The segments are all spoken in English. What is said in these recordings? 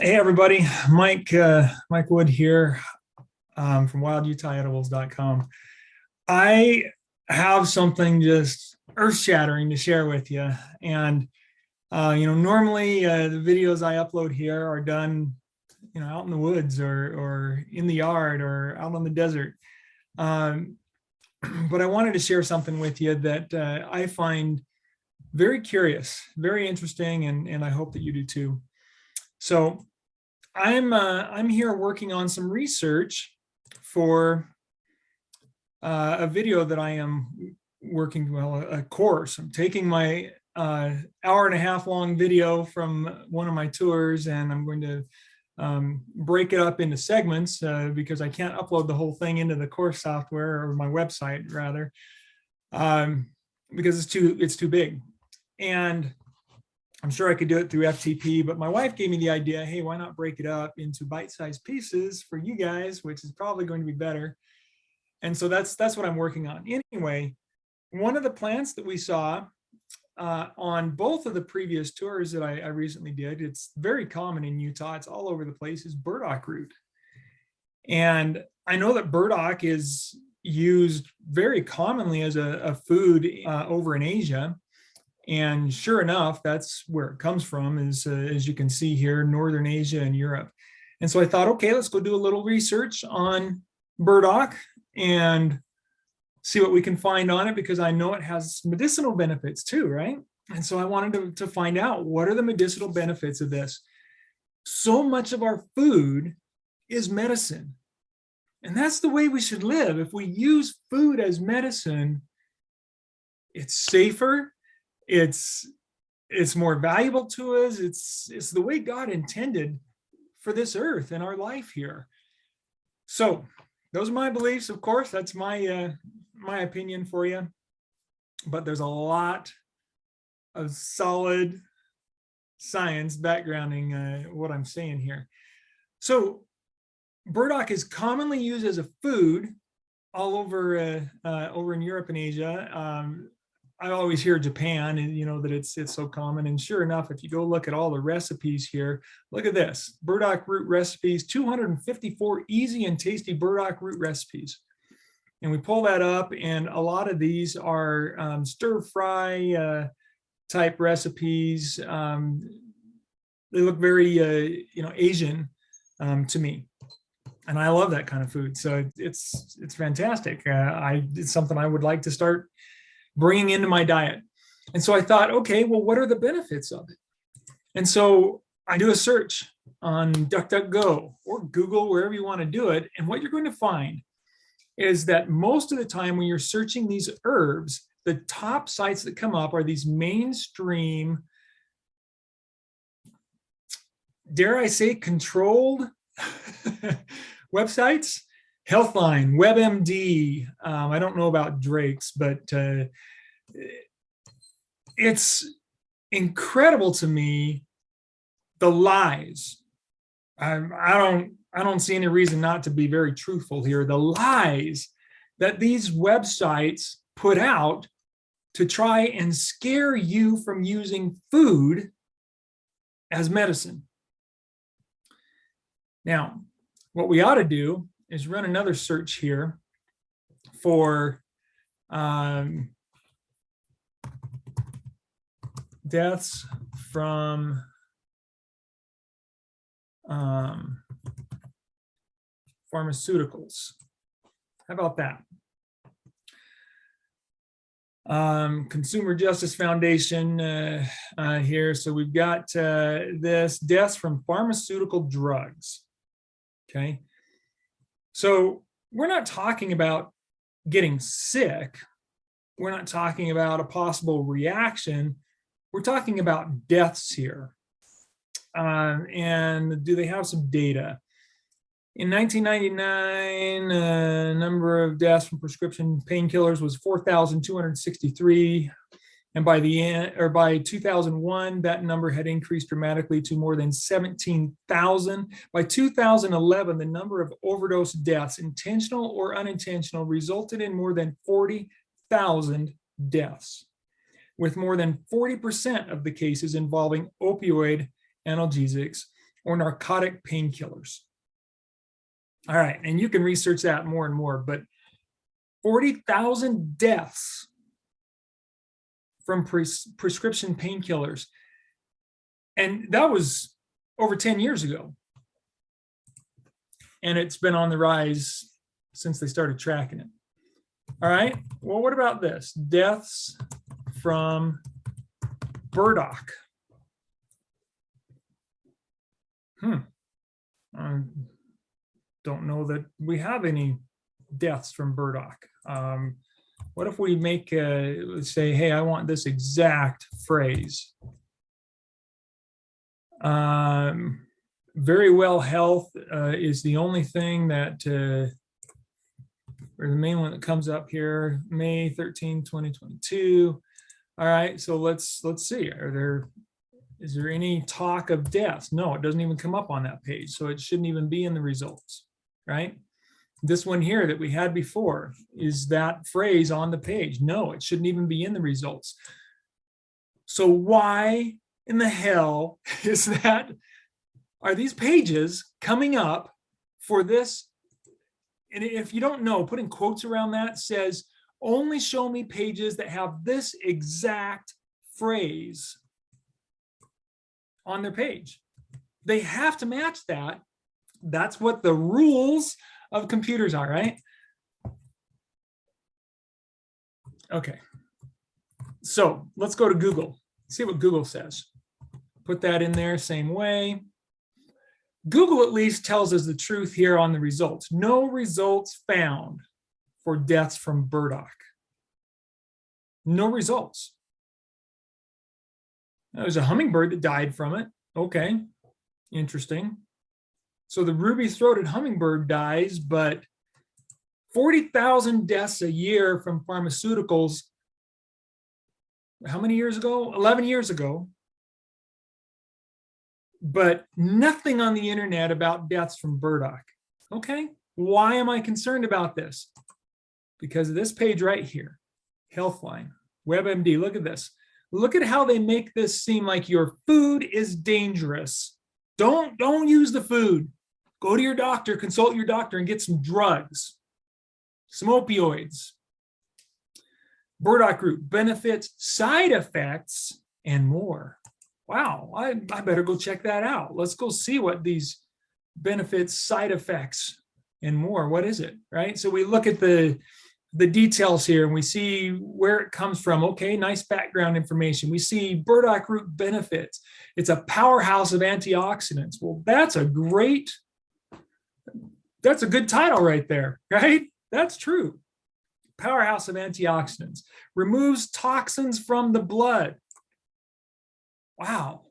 Hey everybody, Mike Wood here from wildutahedibles.com. I have something just earth-shattering to share with you. And normally the videos I upload here are done, out in the woods or in the yard or out on the desert. But I wanted to share something with you that I find very curious, very interesting, and I hope that you do too. So I'm here working on some research for a video that I am working, a course. I'm taking my hour-and-a-half long video from one of my tours, and I'm going to break it up into segments because I can't upload the whole thing into the course software, or my website rather, because it's too big. And I'm sure I could do it through FTP, but my wife gave me the idea, hey, why not break it up into bite-sized pieces for you guys, which is probably going to be better. And so that's what I'm working on. Anyway, one of the plants that we saw on both of the previous tours that I recently did, it's very common in Utah, it's all over the place, is Burdock Root. And I know that burdock is used very commonly as a food over in Asia. And sure enough, that's where it comes from, is as you can see here, Northern Asia and Europe. And so I thought, okay, let's go do a little research on burdock and see what we can find on it, because I know it has medicinal benefits too, right? And so I wanted to find out, what are the medicinal benefits of this? So much of our food is medicine. And that's the way we should live. If we use food as medicine, it's safer. It's more valuable to us. It's the way God intended for this earth and our life here. So those are my beliefs, of course. That's my opinion for you. But there's a lot of solid science backgrounding what I'm saying here. So burdock is commonly used as a food all over over in Europe and Asia. I always hear Japan, and that it's so common. And sure enough, if you go look at all the recipes here, look at this: burdock root recipes, 254 easy and tasty burdock root recipes. And we pull that up, and a lot of these are stir fry type recipes. They look very Asian to me, and I love that kind of food. So it's fantastic. It's something I would like to start bringing into my diet. And so I thought, okay, well, what are the benefits of it? And so I do a search on DuckDuckGo or Google, wherever you want to do it. And what you're going to find is that most of the time when you're searching these herbs, the top sites that come up are these mainstream, dare I say, controlled websites. Healthline, WebMD, I don't know about Drake's, but it's incredible to me, the lies. I don't see any reason not to be very truthful here. The lies that these websites put out to try and scare you from using food as medicine. Now, what we ought to do is run another search here for deaths from pharmaceuticals. How about that? Consumer Justice Foundation here. So we've got this: deaths from pharmaceutical drugs. Okay. So we're not talking about getting sick. We're not talking about a possible reaction. We're talking about deaths here. And do they have some data? In 1999, number of deaths from prescription painkillers was 4,263. And by 2001, that number had increased dramatically to more than 17,000. By 2011, the number of overdose deaths, intentional or unintentional, resulted in more than 40,000 deaths, with more than 40% of the cases involving opioid analgesics or narcotic painkillers. All right, and you can research that more and more, but 40,000 deaths from prescription painkillers. And that was over 10 years ago. And it's been on the rise since they started tracking it. All right, well, what about this? Deaths from burdock. I don't know that we have any deaths from burdock. What if we make say, hey, I want this exact phrase. Very well health is the only thing that, or the main one that comes up here, May 13, 2022. All right, so let's see. Is there any talk of deaths? No, it doesn't even come up on that page, so it shouldn't even be in the results, right? This one here that we had before, is that phrase on the page? No, it shouldn't even be in the results. So why in the hell is that? Are these pages coming up for this? And if you don't know, putting quotes around that says, only show me pages that have this exact phrase on their page. They have to match that. That's what the rules of computers are, right? Okay. So let's go to Google, see what Google says. Put that in there, same way. Google at least tells us the truth here on the results. No results found for deaths from burdock. No results. There's a hummingbird that died from it. Okay, interesting. So the ruby-throated hummingbird dies, but 40,000 deaths a year from pharmaceuticals. How many years ago? 11 years ago. But nothing on the internet about deaths from burdock. Okay, why am I concerned about this? Because of this page right here, Healthline, WebMD. Look at this. Look at how they make this seem like your food is dangerous. Don't use the food. Go to your doctor, consult your doctor, and get some drugs, some opioids. Burdock root benefits, side effects, and more. Wow, I better go check that out. Let's go see what these benefits, side effects, and more. What is it, right? So we look at the details here and we see where it comes from. Okay, nice background information. We see burdock root benefits. It's a powerhouse of antioxidants. Well, that's a good title right there, right? That's true. Powerhouse of antioxidants. Removes toxins from the blood. Wow,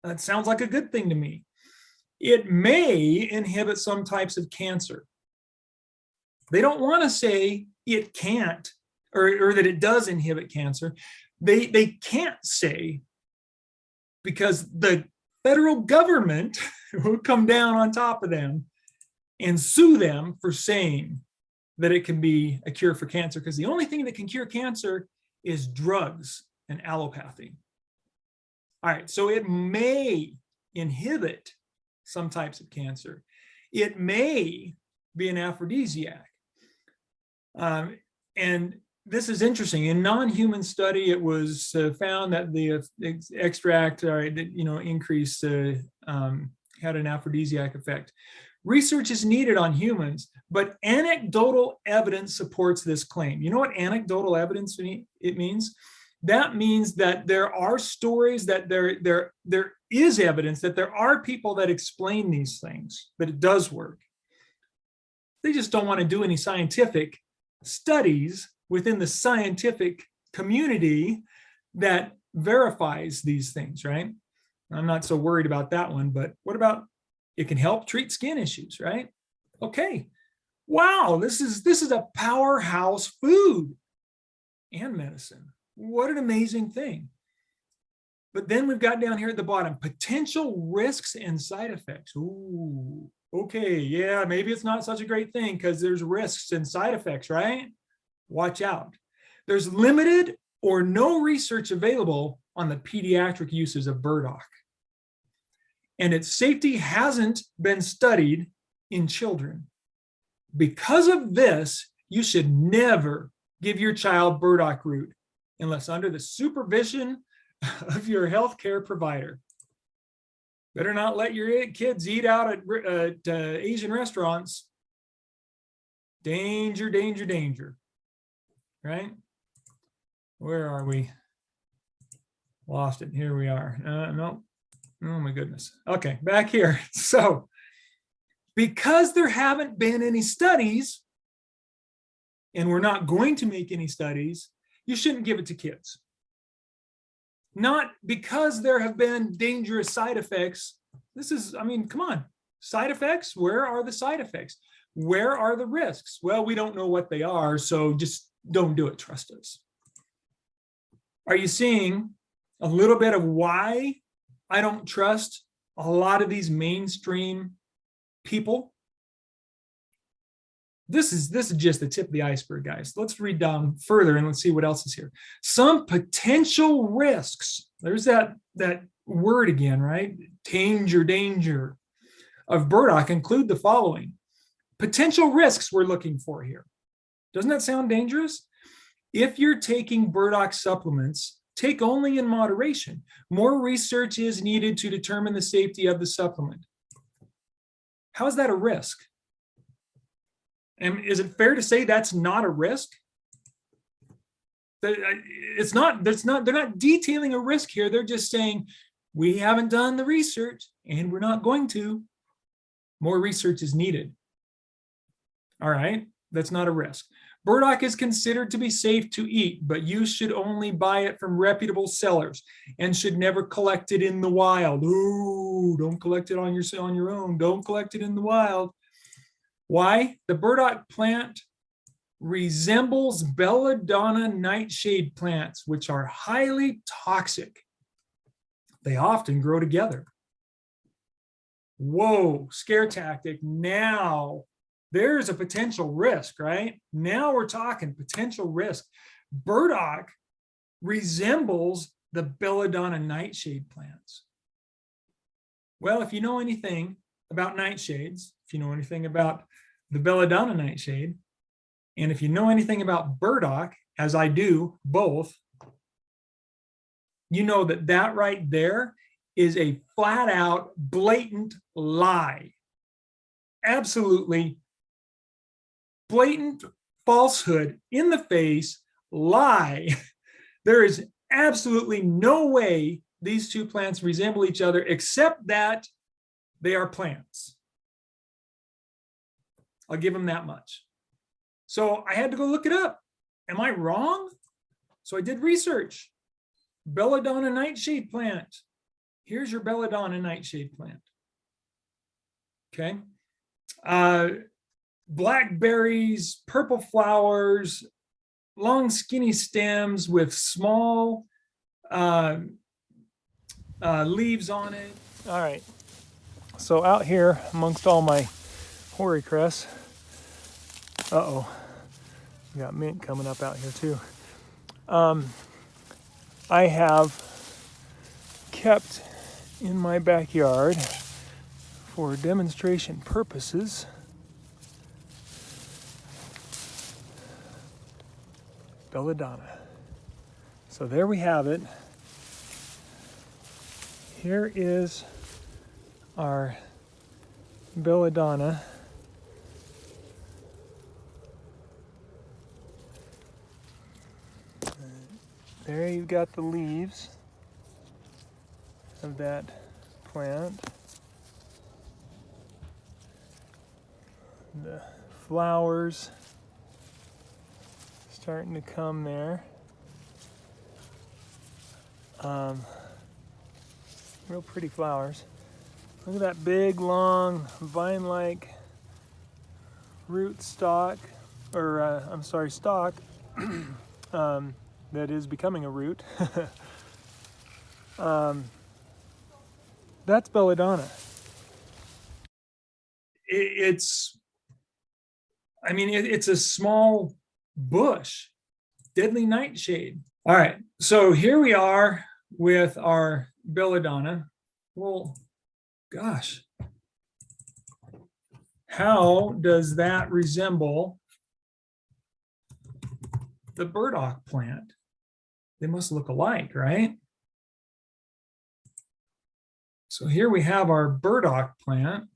that sounds like a good thing to me. It may inhibit some types of cancer. They don't want to say it can't, or that it does inhibit cancer. They can't say, because the federal government will come down on top of them and sue them for saying that it can be a cure for cancer, because the only thing that can cure cancer is drugs and allopathy. All right, so it may inhibit some types of cancer. It may be an aphrodisiac. And this is interesting. In non-human study, it was found that the extract, increased, had an aphrodisiac effect. Research is needed on humans, but anecdotal evidence supports this claim. You know what anecdotal evidence it means? That means that there are stories, that there is evidence that there are people that explain these things, that it does work. They just don't want to do any scientific studies within the scientific community that verifies these things, right? I'm not so worried about that one, but what about it can help treat skin issues, right? Okay. Wow, this is a powerhouse food and medicine. What an amazing thing. But then we've got down here at the bottom, potential risks and side effects. Ooh, okay, yeah, maybe it's not such a great thing because there's risks and side effects, right? Watch out. There's limited or no research available on the pediatric uses of burdock. and its safety hasn't been studied in children. Because of this, you should never give your child burdock root unless under the supervision of your healthcare provider. Better not let your kids eat out at Asian restaurants. Danger, danger, danger. Right? Where are we? Lost it. Here we are. No. Oh my goodness. Okay, back here. So, because there haven't been any studies, and we're not going to make any studies, you shouldn't give it to kids. Not because there have been dangerous side effects. This is, I mean, come on. Side effects? Where are the side effects? Where are the risks? Well, we don't know what they are, so just don't do it. Trust us. Are you seeing a little bit of why I don't trust a lot of these mainstream people? This is just the tip of the iceberg, guys. Let's read down further and let's see what else is here. Some potential risks. There's that word again, right? Danger of burdock include the following. Potential risks we're looking for here. Doesn't that sound dangerous? If you're taking burdock supplements, take only in moderation. More research is needed to determine the safety of the supplement. How is that a risk? And is it fair to say that's not a risk? It's not, they're not detailing a risk here. They're just saying, we haven't done the research and we're not going to. More research is needed. All right, that's not a risk. Burdock is considered to be safe to eat, but you should only buy it from reputable sellers and should never collect it in the wild. Ooh, don't collect it on your own. Don't collect it in the wild. Why? The burdock plant resembles Belladonna nightshade plants, which are highly toxic. They often grow together. Whoa, scare tactic. Now there's a potential risk, right? Now we're talking potential risk. Burdock resembles the Belladonna nightshade plants. Well, if you know anything about nightshades, if you know anything about the Belladonna nightshade, and if you know anything about burdock, as I do both, you know that right there is a flat out blatant lie. Absolutely blatant falsehood in the face lie. There is absolutely no way these two plants resemble each other except that they are plants. I'll give them that much. So I had to go look it up. Am I wrong? So I did research. Belladonna nightshade plant. Here's your Belladonna nightshade plant. Okay. Blackberries, purple flowers, long skinny stems with small leaves on it. All right. So out here amongst all my hoary cress, we got mint coming up out here too. I have kept in my backyard for demonstration purposes Belladonna. So there we have it. Here is our Belladonna. There you've got the leaves of that plant. The flowers starting to come there. Real pretty flowers. Look at that big, long, vine-like root stock, or stalk. That is becoming a root. That's Belladonna. It's a small bush, deadly nightshade. All right, so here we are with our Belladonna. We'll Gosh. How does that resemble the burdock plant? They must look alike, right? So here we have our burdock plant.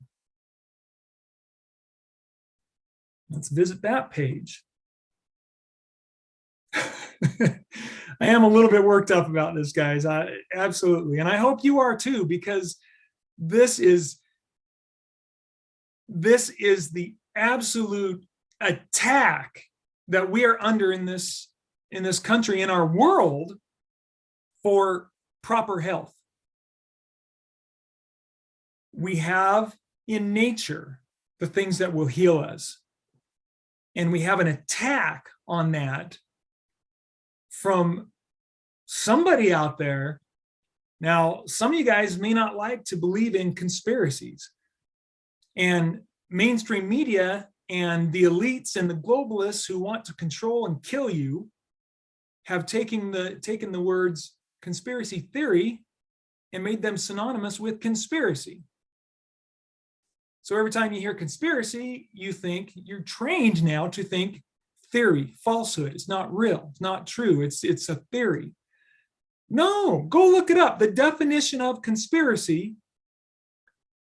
Let's visit that page. I am a little bit worked up about this, guys. Absolutely. And I hope you are too, because this is the absolute attack that we are under in this country, in our world, for proper health. We have in nature the things that will heal us. And we have an attack on that from somebody out there. Now, some of you guys may not like to believe in conspiracies, and mainstream media and the elites and the globalists who want to control and kill you have taken the words conspiracy theory and made them synonymous with conspiracy. So every time you hear conspiracy, you're trained now to think theory, falsehood. It's not real. It's not true. It's a theory. No, go look it up. The definition of conspiracy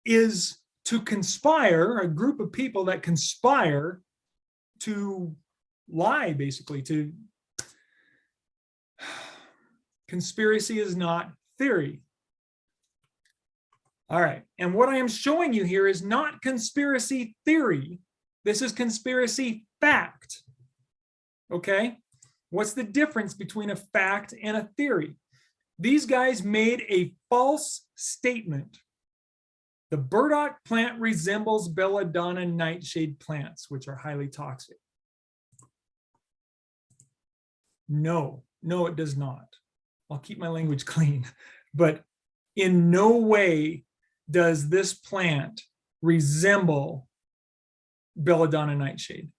is to conspire, a group of people that conspire to lie, basically. Conspiracy is not theory. All right, and what I am showing you here is not conspiracy theory. This is conspiracy fact. Okay? What's the difference between a fact and a theory? These guys made a false statement. The burdock plant resembles belladonna nightshade plants, which are highly toxic. No, it does not. I'll keep my language clean, but in no way does this plant resemble belladonna nightshade.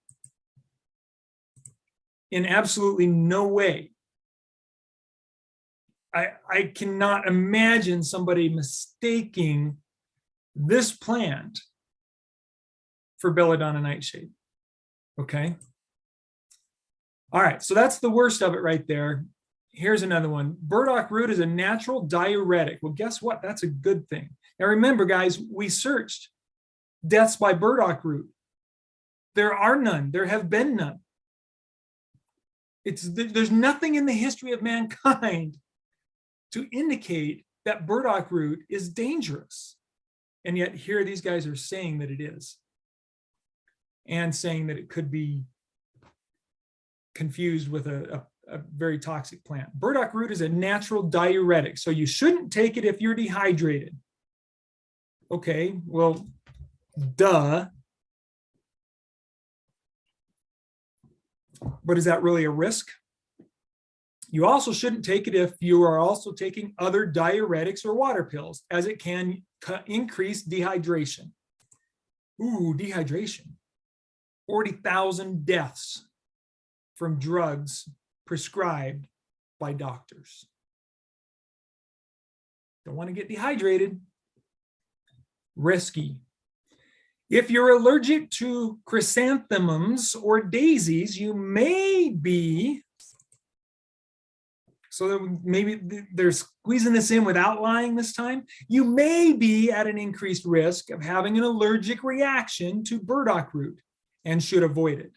In absolutely no way. I cannot imagine somebody mistaking this plant for belladonna nightshade. Okay. All right, so that's the worst of it right there. Here's another one. Burdock root is a natural diuretic. Well, guess what? That's a good thing. Now remember, guys, we searched deaths by burdock root. There are none. There have been none. There's nothing in the history of mankind to indicate that burdock root is dangerous. And yet here these guys are saying that it is, and saying that it could be confused with a very toxic plant. Burdock root is a natural diuretic, so you shouldn't take it if you're dehydrated. Okay, well, duh. But is that really a risk? You also shouldn't take it if you are also taking other diuretics or water pills, as it can increase dehydration. Ooh, dehydration. 40,000 deaths from drugs prescribed by doctors. Don't want to get dehydrated. Risky. If you're allergic to chrysanthemums or daisies, you may be, so maybe they're squeezing this in without lying this time, you may be at an increased risk of having an allergic reaction to burdock root and should avoid it.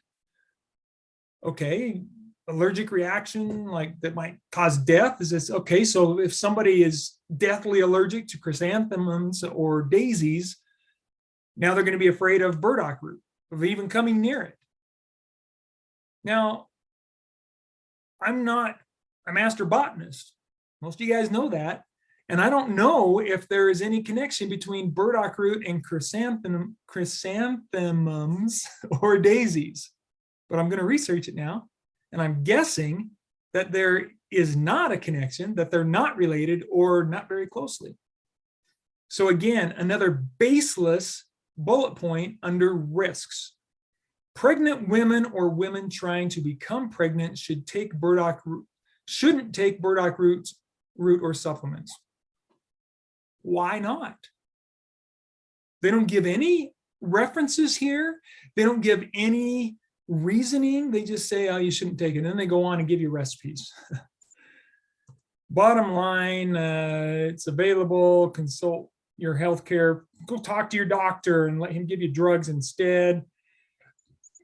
Okay, allergic reaction like that might cause death. Is this okay? So if somebody is deathly allergic to chrysanthemums or daisies, now they're going to be afraid of burdock root, of even coming near it. Now, I'm not a master botanist. Most of you guys know that. And I don't know if there is any connection between burdock root and chrysanthemums or daisies. But I'm going to research it now. And I'm guessing that there is not a connection, that they're not related or not very closely. So again, another baseless bullet point under risks. Pregnant women or women trying to become pregnant shouldn't take burdock root or supplements. Why not? They don't give any references here. They don't give any reasoning. They just say, oh, you shouldn't take it. And then they go on and give you recipes. Bottom line, it's available. Consult your healthcare. Go talk to your doctor and let him give you drugs instead.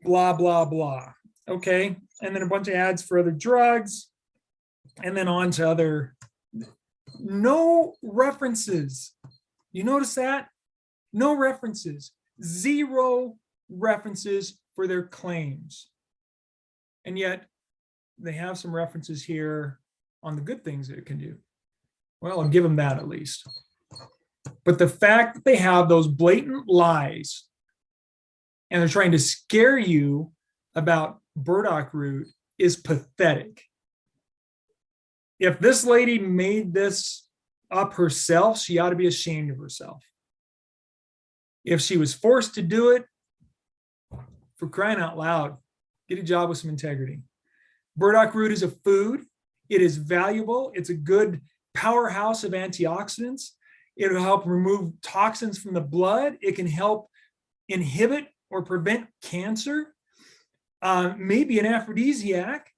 Blah, blah, blah. Okay. And then a bunch of ads for other drugs. And then on to other, no references. You notice that? No references. 0 references for their claims. And yet they have some references here on the good things that it can do. Well, I'll give them that at least. But the fact that they have those blatant lies and they're trying to scare you about burdock root is pathetic. If this lady made this up herself, she ought to be ashamed of herself. If she was forced to do it, for crying out loud, get a job with some integrity. Burdock root is a food. It is valuable. It's a good powerhouse of antioxidants. It'll help remove toxins from the blood. It can help inhibit or prevent cancer. Maybe an aphrodisiac,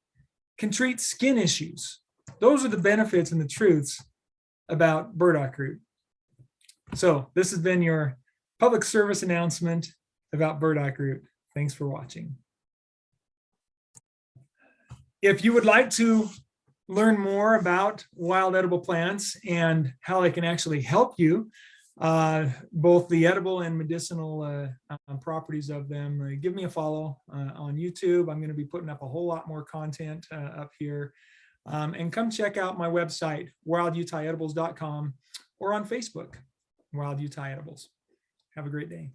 can treat skin issues. Those are the benefits and the truths about burdock root. So this has been your public service announcement about burdock root. Thanks for watching. If you would like to learn more about wild edible plants and how they can actually help you, both the edible and medicinal properties of them, give me a follow on YouTube. I'm going to be putting up a whole lot more content up here. And come check out my website, wildutahedibles.com, or on Facebook, Wild Utah Edibles. Have a great day.